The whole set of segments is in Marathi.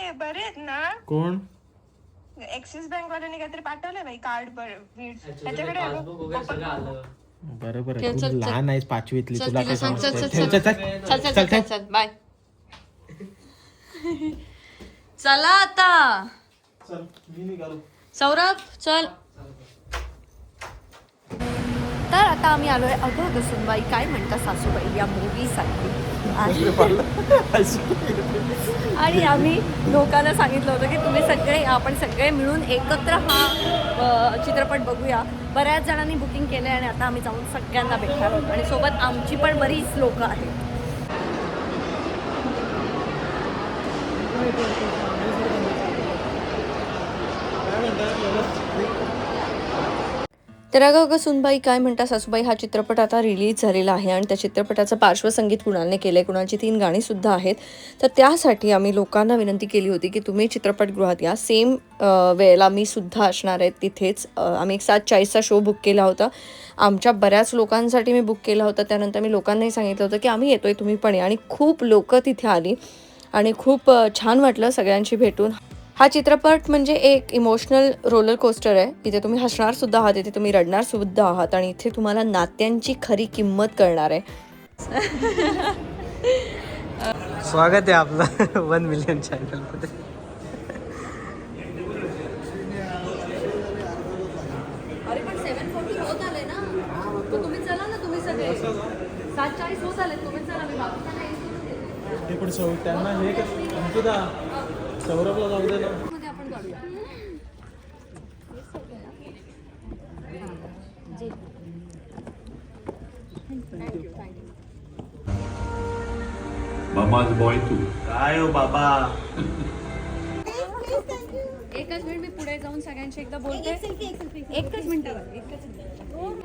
ते बरे आहेत ना? कोण? ऍक्सिस बँक वाल्याने काहीतरी पाठवलंय बाई कार्ड त्याच्याकडे बरोबर आहे. तू लहान आहेस, पाचवीतली, तुला काय समजतं? चल बाय. चला आता सौरभ चल. तर आता आम्ही आलोय अगं सुनबाई काय म्हणता सासूबाई या मूवीसाठी. आणि आम्ही लोकांना सांगितलं होतं की तुम्ही सगळे आपण सगळे मिळून एकत्र हा चित्रपट बघूया. बऱ्याच जणांनी बुकिंग केलं आहे आणि आता आम्ही जाऊन सगळ्यांना भेटणार आहोत आणि सोबत आमची पण बरीच लोक आहेत. तर अगं सुनबाई काय म्हणता सासूबाई हा चित्रपट आता रिलीज झालेला आहे आणि त्या चित्रपटाचं पार्श्वसंगीत कुणालने केलं आहे. कुणालची 3 गाणीसुद्धा आहेत. तर त्यासाठी आम्ही लोकांना विनंती केली होती की तुम्ही चित्रपटगृहात या. सेम वेळेला मी सुद्धा असणार आहे तिथेच. आम्ही 7:40चा शो बुक केला होता. आमच्या बऱ्याच लोकांसाठी मी बुक केला होता. त्यानंतर मी लोकांनाही सांगितलं होतं की आम्ही येतोय, तुम्ही पण या. आणि खूप लोकं तिथे आली आणि खूप छान वाटलं सगळ्यांशी भेटून. हा चित्रपट म्हणजे एक इमोशनल रोलर कोस्टर आहे. इथे तुम्ही हसणार सुद्धा आहात, इथे तुम्ही रडणार सुद्धा आहात आणि इथे तुम्हाला नात्यांची खरी किंमत कळणार आहे. स्वागत आहे आपलं 1 मिलियन चॅनलमध्ये. अरे पण 7:40 होत आले ना, तर तुम्ही चला ना, तुम्ही सगळे 7:40 होत आले, तुम्ही चला. मी बाकीच्यांना हे पण त्यांना हे अंकिता सौरभला जाऊ दे ना. आपण काढूया. मामाज बॉय तू काय हो बाबा. एकच मिनिट, मी पुढे जाऊन सगळ्यांशी एकदा बोलते. एकच मिनिटावर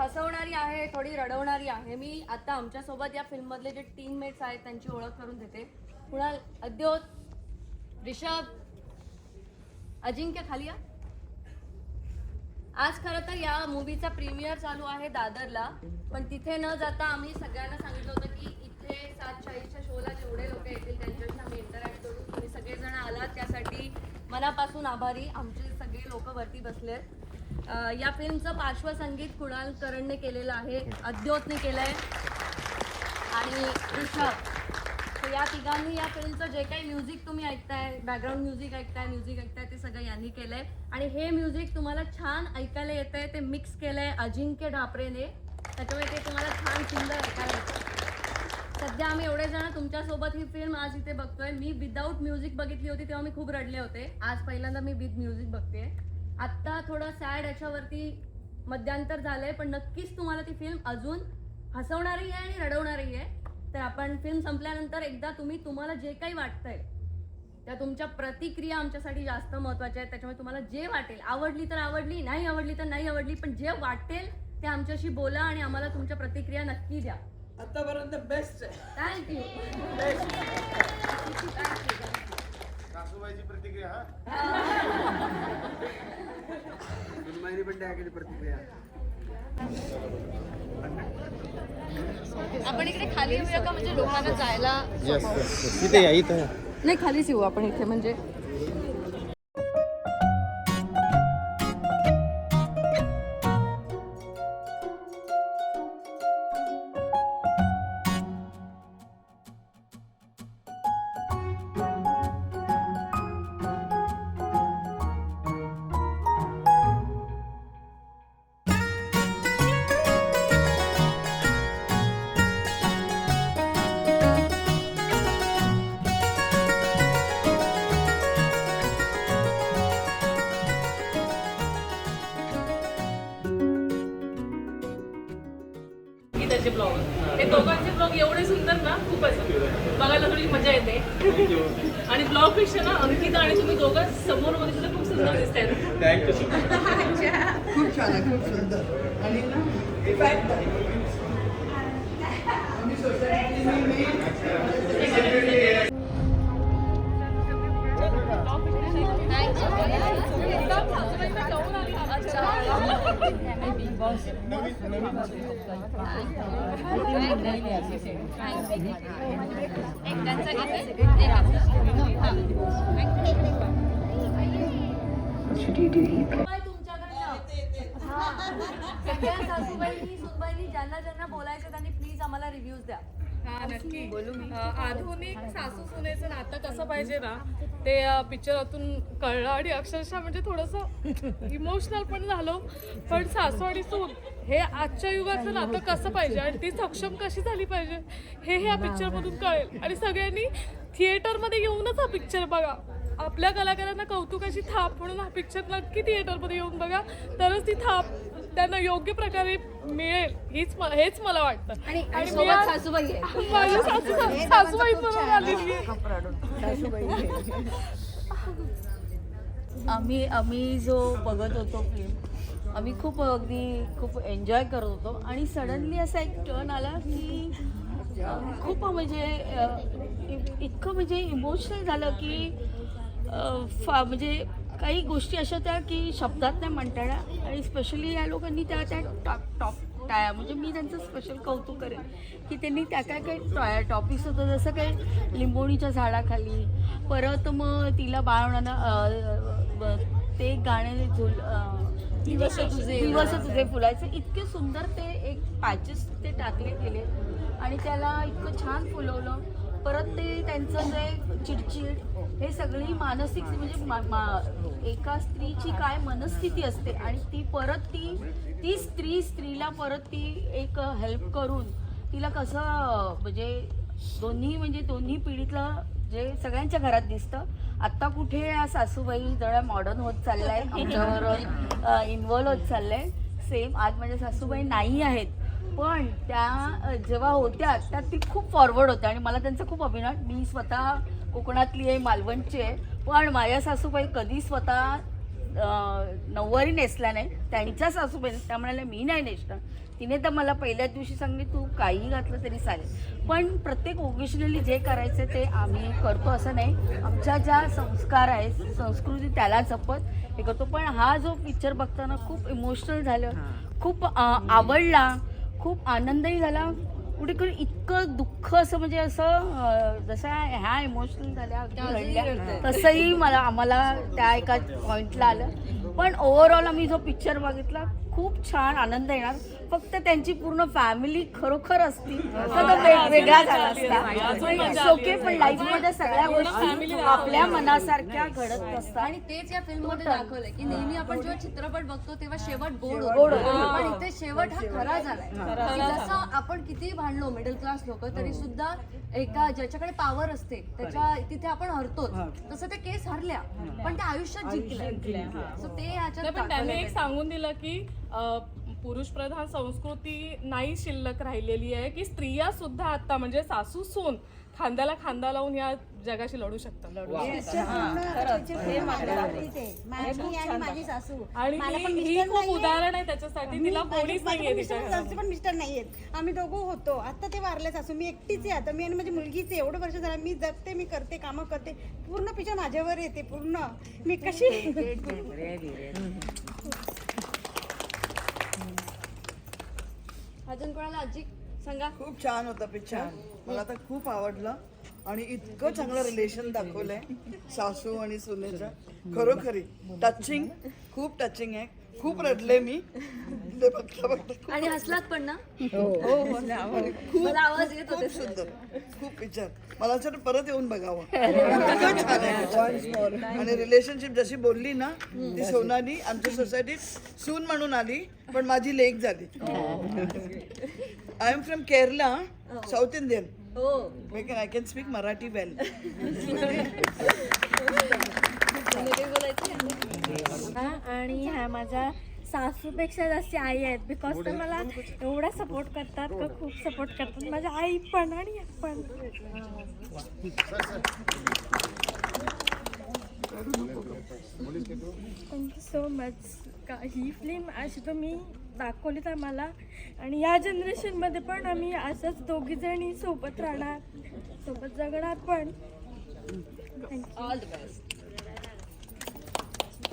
हसवणारी आहे, थोडी रडवणारी आहे. मी आता आमच्यासोबत या फिल्ममधले जे टीममेट्स आहेत त्यांची ओळख करून देते. कुणाल, अद्योत, ऋषभ, अजिंक्य खालिया. आज खरं तर या मूवीचा प्रीमियर चालू आहे दादरला, पण तिथे न जाता आम्ही सगळ्यांना सांगितलं होतं की इथे 7:40च्या शोला जेवढे लोक येतील त्यांच्याशी आम्ही इंटरॅक्ट करू. तुम्ही सगळेजण आलात त्यासाठी मनापासून आभारी. आमचे सगळे लोक वरती बसलेत. या फिल्मचं पार्श्वसंगीत कुणाल करणने केलेलं आहे, अद्योतने केलंय आणि ऋषभ. तर या तिघांनी या फिल्मचं जे काही म्युझिक तुम्ही ऐकताय, बॅकग्राऊंड म्युझिक ऐकताय ते सगळं यांनी केलंय. आणि हे म्युझिक तुम्हाला छान ऐकायला येतंय. ते मिक्स केलंय अजिंक्य ढापरेने, त्याच्यामुळे ते तुम्हाला छान सुंदर ऐकायला येतं. सध्या आम्ही एवढे जण तुमच्यासोबत ही फिल्म आज इथे बघतोय. मी विदाऊट म्युझिक बघितली होती तेव्हा मी खूप रडले होते. आज पहिल्यांदा मी विथ म्युझिक बघते. आत्ता थोडं सॅड याच्यावरती मध्यांतर झालंय, पण नक्कीच तुम्हाला ती फिल्म अजून हसवणारी आहे आणि रडवणारी आहे. तर आपण फिल्म संपल्यानंतर एकदा तुम्हाला जे काही वाटतंय त्या तुमच्या प्रतिक्रिया आमच्यासाठी जास्त महत्त्वाच्या आहेत. त्याच्यामुळे तुम्हाला जे वाटेल, आवडली तर आवडली, नाही आवडली तर नाही आवडली, पण जे वाटेल ते आमच्याशी बोला आणि आम्हाला तुमच्या प्रतिक्रिया नक्की द्या. आतापर्यंत बेस्ट आहे. थँक्यू. सासूबाईची प्रतिक्रिया पण द्या प्रतिक्रिया. आपण इकडे खाली येऊया का, म्हणजे लोकांना जायला. इथे या, इथं नाही, खालीच येऊ आपण इथे, म्हणजे त्याचे ब्लॉग, हे दोघांचे ब्लॉग एवढे सुंदर ना, खूपच बघायला थोडी मजा येते. आणि ब्लॉग पेक्षा ना अंकिता आणि तुम्ही दोघं समोर मध्ये सुद्धा खूप सुंदर दिसतायत. खूप छान आहे, खूप सुंदर. आणि ना एक सगळ्या सासूबाईंनी सुनबाईंनी ज्यांना बोलायचं त्यांनी प्लीज आम्हाला रिव्ह्यूज द्या. हा नक्की आधुनिक सासू सुनेचं नातं कसं पाहिजे ना ते पिक्चरातून कळलं आणि अक्षरशः म्हणजे थोडंसं इमोशनल पण झालो. पण सासू आणि सून हे आजच्या युगाचं नातं कसं पाहिजे आणि ती सक्षम कशी झाली पाहिजे हे ह्या पिक्चरमधून कळेल. आणि सगळ्यांनी थिएटरमध्ये येऊनच हा पिक्चर बघा. आपल्या कलाकारांना कौतुकाची थाप म्हणून हा पिक्चर नक्की थिएटरमध्ये येऊन बघा, तरच ती थाप त्यांना योग्य प्रकारे मिळेल हेच मला वाटतं. आणि मी सोबत आज- सासूबाई आहे. माझी सासूबाई बरोबर आलेली आहे. आम्ही जो बघत होतो फिल्म आम्ही खूप एन्जॉय करत होतो आणि सडनली असा एक टर्न आला की खूप म्हणजे इतकं म्हणजे इमोशनल झालं की म्हणजे काही गोष्टी अशा त्या की शब्दात नाही म्हणता येणार. आणि स्पेशली या लोकांनी त्या टॉप म्हणजे मी त्यांचं स्पेशल कौतुक करेन की त्यांनी त्या काय टॉपिक्स होतं जसं काही लिंबोणीच्या झाडाखाली, परत मग तिला बाळवणानं ते गाणे दिवस तुझे फुलायचे इतके सुंदर ते एक पॅचेस ते टाकले गेले आणि त्याला इतकं छान फुलवलं. परत ते त्यांचं जे चिडचिड हे सगळी मानसिक म्हणजे एका स्त्रीची काय मनस्थिती असते आणि ती परत ती स्त्रीला परत ती एक हेल्प करून तिला कसं म्हणजे दोन्ही पिढीतलं जे सगळ्यांच्या घरात दिसतं. आत्ता कुठे या सासूबाई जरा मॉडर्न होत चाललाय, आमच्यावर इन्व्हॉल्व होत चाललंय. सेम आज माझ्या सासूबाई नाही आहेत पण त्या जेव्हा होत्या त्या ती खूप फॉरवर्ड होत्या आणि मला त्यांचा खूप अभिमान. मी स्वतः कोकणातली आहे, मालवणची आहे, पण माझ्या सासूबाई कधी स्वतः नऊवारी नेसला नाही. त्यांच्या सासूबाई त्या म्हणाल्या मी नाही नेसणार. तिने तर मला पहिल्याच दिवशी सांगली तू काही घातलं तरी चालेल, पण प्रत्येक ओकेशनली जे करायचं ते आम्ही करतो असं नाही. आमच्या ज्या संस्कार आहेत संस्कृती त्याला जपत हे करतो. पण हा जो पिक्चर बघताना खूप इमोशनल झालं, खूप आवडला, खूप आनंदही झाला. कुठे इतकं दुःख असं म्हणजे असं जसं ह्या इमोशनल झाल्या घडल्या तसंही आम्हाला त्या एका पॉईंटला आलं. पण ओव्हरऑल आम्ही जो पिक्चर बघितला खूप छान आनंद येणार. फक्त त्यांची पूर्ण फॅमिली खरोखर असती तर वेगळा झाला असता. ओके पण लाईफमध्ये सगळ्या गोष्टी आपल्या मनासारख्या घडत असतात आणि तेच या फिल्म मध्ये दाखवलंय की नेहमी आपण जेव्हा चित्रपट बघतो तेव्हा शेवट गोड होतो, पण इथे शेवट हा खरा झालाय. जसं आपण किती भांडलो मिडल क्लास लोक तरी सुद्धा एका ज्याच्याकडे पॉवर असते त्याच्या तिथे आपण हरतोच, तसं ते केस हरल्या पण त्या आयुष्यात जिंकल्या. सो ते ह्याच्यात पण त्याने एक सांगून दिलं की पुरुष प्रधान संस्कृती नाही शिल्लक राहिलेली आहे की स्त्रिया सुद्धा आता म्हणजे सासू सून खांद्याला खांदा लावून या जगाशी लढू शकतात. आणि ही खूप उदाहरण आहे त्याच्यासाठी. तिला कोणीच नाहीये तिच्या घरात. पण मिस्टर नाहीयेत, आम्ही दोघं होतो. आता ते वारले सासू, मी एकटीच आहे आता. मी आणि माझी मुलगीच आहे. एवढं वर्ष झालं मी जगते, मी करते, कामं करते. पूर्ण पिक्चर माझ्यावर येते पूर्ण. मी कशी अजून कोणाला आजी सांगा. खूप छान होता पिक्चर, मला तर खूप आवडलं. आणि इतकं चांगलं रिलेशन दाखवलंय सासू आणि सुनेचं. खरोखरी टचिंग, खूप टचिंग आहे. खूप रडले मी ते बघता. आणि हसलात पण ना. खूप आवाज येत होते. सुंदर, खूप पिक्चर. मला असं परत येऊन बघावं. इतकं छान आहे पिक्चर. आणि रिलेशनशिप जशी बोलली ना ती सोनाली आमच्या सोसायटीत सून म्हणून आली पण माझी लेक झाली. I am from Kerala, south Indian. I can speak Marathi well. आणि ह्या माझ्या सासूपेक्षा जास्त आई आहेत बिकॉज ते मला एवढा सपोर्ट करतात का खूप सपोर्ट करतात. माझ्या आई पण आणि पण. Thank you so much. ही फिल्म अशी तुम्ही दाखवलीत आम्हाला आणि या जनरेशनमध्ये पण आम्ही असंच दोघीजणी सोबत राहणार, सोबत जगणार पण. All the best.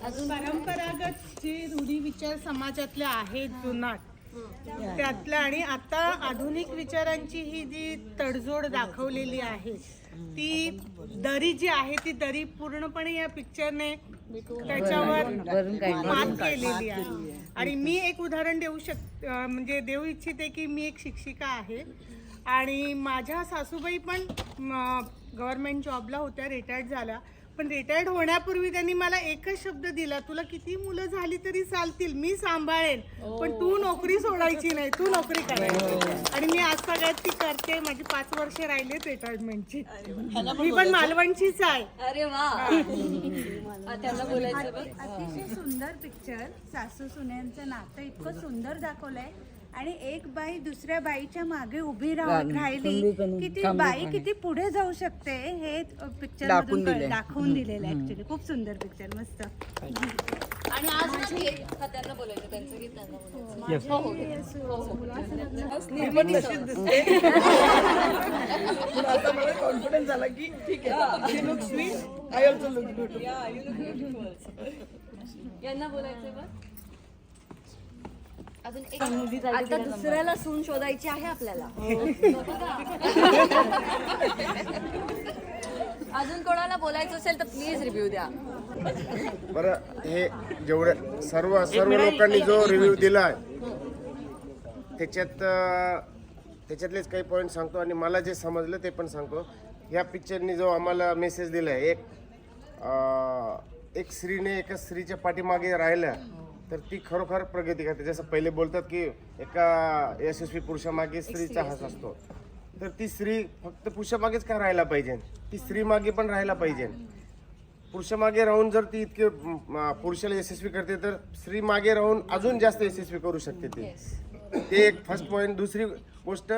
परंपरागत जे रूढी विचार समाजातले आहेत जुनाट त्यातल्या आणि आता आधुनिक विचारांची ही जी तडजोड दाखवलेली आहे ती दरी जी आहे ती दरी पूर्णपणे या पिक्चरने त्याच्यावर मात केलेली आहे. आणि मी एक उदाहरण म्हणजे देऊ इच्छिते की मी एक शिक्षिका आहे आणि माझ्या सासूबाई पण गव्हर्नमेंट जॉबला होत्या, रिटायर्ड झाल्या. पण रिटायर्ड होण्यापूर्वी त्यांनी मला एकच शब्द दिला, तुला किती मुलं झाली तरी चालतील, मी सांभाळेन, पण तू नोकरी सोडायची नाही, तू नोकरी करायची. आणि मी आज सगळ्यात ती करते. माझी 5 वर्ष राहिलेत रिटायरमेंटची. मी पण मालवणचीच आहे. अरे वा. त्यांना बोलायचं बघ. अतिशय सुंदर पिक्चर. सासू सुन्यांचं नातं इतकं सुंदर दाखवलंय आणि एक बाई दुसऱ्या बाईच्या मागे उभी राहिली की ती बाई किती पुढे जाऊ शकते हे पिक्चर मधून दाखवून दिलेलं आहे. ऍक्च्युली खूप सुंदर पिक्चर, मस्त. आणि आज ना त्यांना बोलायचं, त्यांचं गीत त्यांना बोलायचं. हो, हो. मी पण तशीच दिसते. पण आता मला कॉन्फिडन्स झाला की ठीक आहे, she look sweet, I also look beautiful. यांना बोलायचंय बघ. अजून एक आता दुसऱ्याला सून शोधायची आहे आपल्याला. अजून कोणाला बोलायचं असेल तर प्लीज रिव्ह्यू द्या. बरं, हे जेवढे सर्व लोकांनी जो रिव्ह्यू दिला त्याच्यातलेच काही पॉईंट सांगतो आणि मला जे समजलं ते पण सांगतो. ह्या पिक्चरनी जो आम्हाला मेसेज दिला, एक स्त्रीने एका स्त्रीच्या पाठीमागे राहिल्या तर ती खरोखर प्रगती करते. जसं पहिले बोलतात की एका यशस्वी पुरुषामागे स्त्रीचा हात असतो, तर ती स्त्री फक्त पुरुषामागेच का राहायला पाहिजे, ती स्त्री मागे पण राहायला पाहिजे. पुरुषामागे राहून जर ती इतके पुरुषाला यशस्वी करते तर स्त्री मागे राहून अजून जास्त यशस्वी करू शकते ते एक फर्स्ट पॉईंट. दुसरी गोष्ट,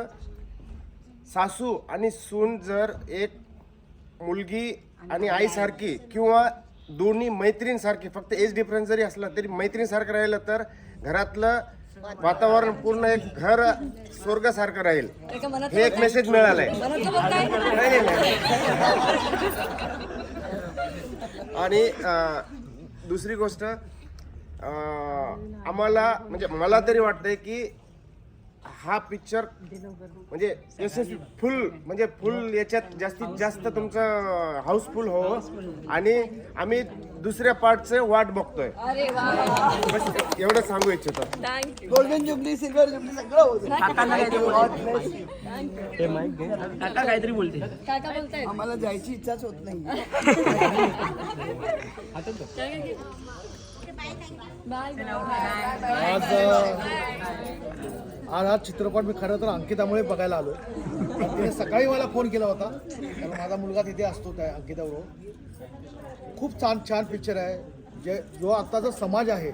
सासू आणि सून जर एक मुलगी आणि आईसारखी किंवा दोन्ही मैत्रीणसारखी, फक्त एज डिफरन्स जरी असला तरी मैत्रीणसारखं राहिलं तर घरातलं वातावरण पूर्ण एक घर स्वर्गासारखं राहील. हे एक मेसेज मिळालाय. आणि दुसरी गोष्ट, आम्हाला म्हणजे मला तरी वाटतंय की हा पिक्चर म्हणजे यशस्वी फुल याच्यात जास्तीत जास्त तुमचं हाऊसफुल हो आणि आम्ही दुसऱ्या पार्टचे वाट बघतोय. बस एवढं सांगू इच्छितो. गोल्डन जुबली, सिल्वर जुबली सगळं होतं. काहीतरी बोलते. काय काय बोलताय? आम्हाला जायची इच्छाच होत नाही. आज हा चित्रपट मी खरं तर अंकितामुळे बघायला आलो. तिने सकाळी मला फोन केला होता, कारण माझा मुलगा तिथे असतो त्या अंकिताबरोबर. खूप छान पिक्चर आहे. जो आत्ताचा समाज आहे,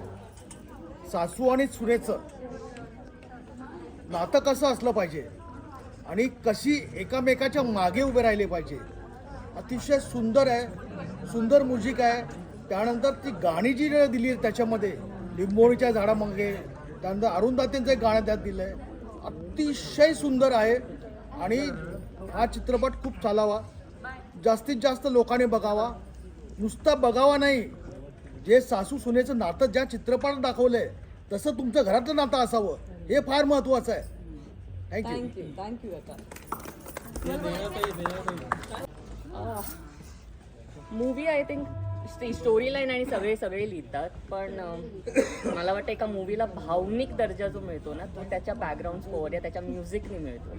सासू आणि सुनेचं नातं कसं असलं पाहिजे आणि कशी एकामेकाच्या मागे उभे राहिले पाहिजे. अतिशय सुंदर आहे, सुंदर म्युझिक आहे. त्यानंतर ती गाणी जी दिली त्याच्यामध्ये, लिंबोणीच्या झाडामागे, त्यानंतर अरुंधतींचं एक गाणं त्यात दिलं आहे, अतिशय सुंदर आहे. आणि हा चित्रपट खूप चालावा, जास्तीत जास्त लोकांनी बघावा. नुसता बघावा नाही, जे सासू सुनेचं नातं ज्या चित्रपटात दाखवलं आहे तसं तुमचं घरातलं नातं असावं, हे फार महत्त्वाचं आहे. Thank you. Movie I think story line आणि सगळे लिहितात, पण मला वाटतं एका मूवीला भावनिक दर्जा जो मिळतो ना तो त्याच्या बॅकग्राऊंड स्कोअर या त्याच्या म्युझिकने मिळतो.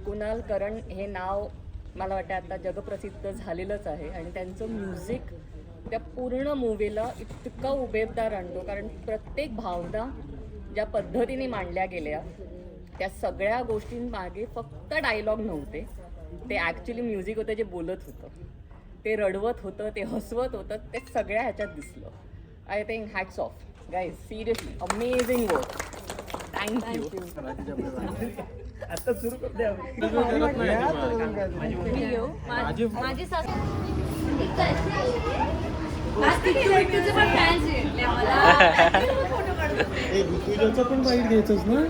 कुणाल करण हे नाव मला वाटतं आता जगप्रसिद्ध झालेलंच आहे आणि त्यांचं म्युझिक त्या पूर्ण मूवीला इतका उबेबदार आणतो. कारण प्रत्येक भावना ज्या पद्धतीने मांडल्या गेल्या त्या सगळ्या गोष्टींमागे फक्त डायलॉग नव्हते, ते ॲक्च्युली म्युझिक होतं जे बोलत होतं, ते रडवत होतं, ते हसवत होतं, ते सगळ्या ह्याच्यात दिसलं. I think hats off guys, seriously amazing work. Thank you. आता सुरू करते. माझी सासू पण फॅन्स भेटले मला. तुझ्याचं पण बाहेर घ्यायचंच ना,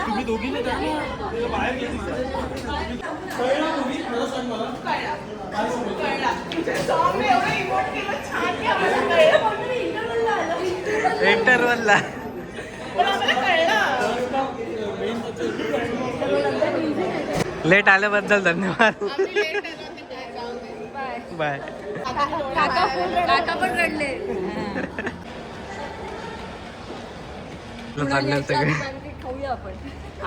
तुम्ही दोघीने बाहेर इंटरवलला लेट आल्याबद्दल धन्यवाद. बाय. काका पण रडले. चालले सगळे. खाऊया आपण.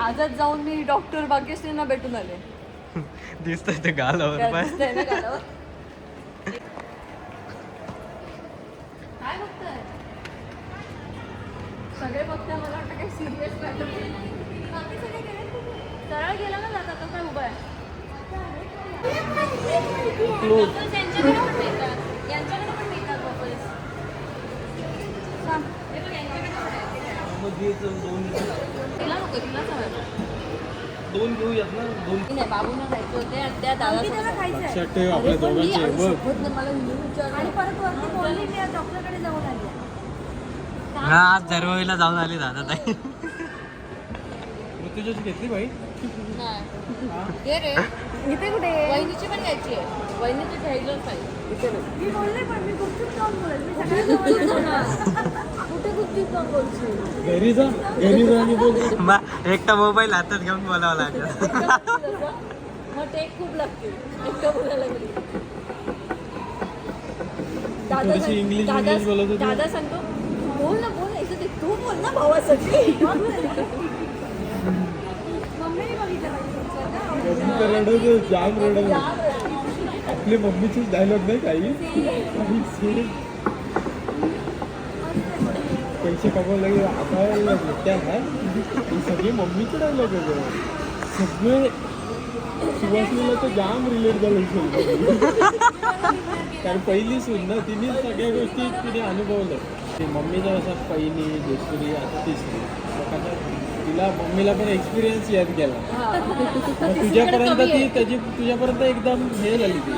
आजच जाऊन मी डॉक्टर भाग्यश्रींना भेटून आले. दिसतंय ते गालावर बाय. दिसतंय ना गालावर? काय बघताय सगळे बघताय. मला वाटतं काही सिरियस मॅटर. बाकी सगळे गेले सरळ गेला ना जाता तो काय उभा आहे. Bubbles यांच्याकडे पण मिळतात. यांच्याकडे पण मिळतात bubbles. हे बघ, यांच्याकडे पण आहे. तिला नको, तिलाच हवंय. दोन घेऊयात ना. दोन नाही, बाबूंना खायचे होते आणि त्या दादा आपल्या आणि परत वरती बोलली मी डॉक्टरकडे जाऊन आली. हा आज दरवाळीला जाऊन आली दादा ताई. ऋतुजाची घेतली बाई. घे रे. इथे कुठे वहिनीची पण घ्यायची आहे. वहिनीची घ्यायलाच पाहिजे. मी बोलले पण मी गुपचूप जाऊन बोलेल. मी सगळ्यांना कुठे गुपचूप जाऊन बोलशील. घरी जा आणि बोल. एकटा मोबाईल हातात घेऊन बोलावं लागेल. मग टेक खूप लागतील एकटं बोलायला गेली. दादा सांगतो बोल ना बोल. याचं ते तू बोल ना भावासाठी. मम्मीने बघितलं जाम रडत आपली मम्मीची डायलॉग नाही काही. पैसे कमवायला लागले आम्हाला त्या सगळे मम्मीचे डायलॉग आहे. सगळे सुवासिनीला तर जाम रिलेट झालं. कारण पहिली सून ना तिने सगळ्या गोष्टी तिने अनुभवल्या. मम्मीचा असा पहिली दुसरी आता तिसरी तिला मम्मीला पण एक्सपिरियन्स याद केला. तुझ्यापर्यंत ती तुझ्यापर्यंत एकदम हे झाली. ती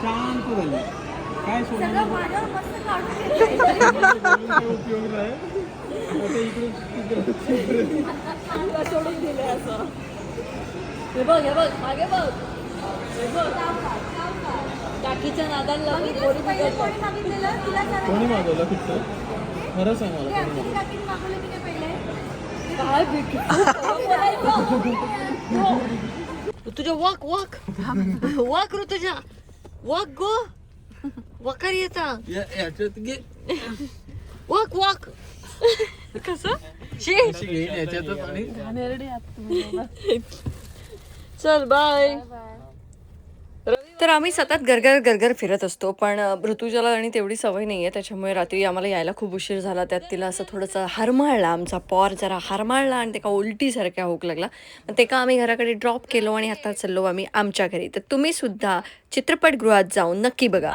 शांत झाली. काय सोडून उपयोग नाही. सोडून दिले असं. हे बघ मागे बघ. काकीच्या नादाला लागून कोणी मागवलं फक्त खरं सांग मला. ऋतुजा वॉक ऋतुजा वॉक गो वकार येता वॉक कसं चल बाय. तर आम्ही सतत गरगर फिरत असतो पण ऋतुजाला आणि तेवढी सवय नाही आहे. त्याच्यामुळे रात्री आम्हाला यायला खूप उशीर झाला. त्यात तिला असं थोडंसं हरमाळला. आमचा पॉर जरा हरमाळला आणि ते का उलटीसारख्या होक लागला. मग ते का आम्ही घराकडे ड्रॉप केलो आणि आता चाललो आम्ही आमच्या घरी. तर तुम्ही सुद्धा चित्रपटगृहात जाऊन नक्की बघा.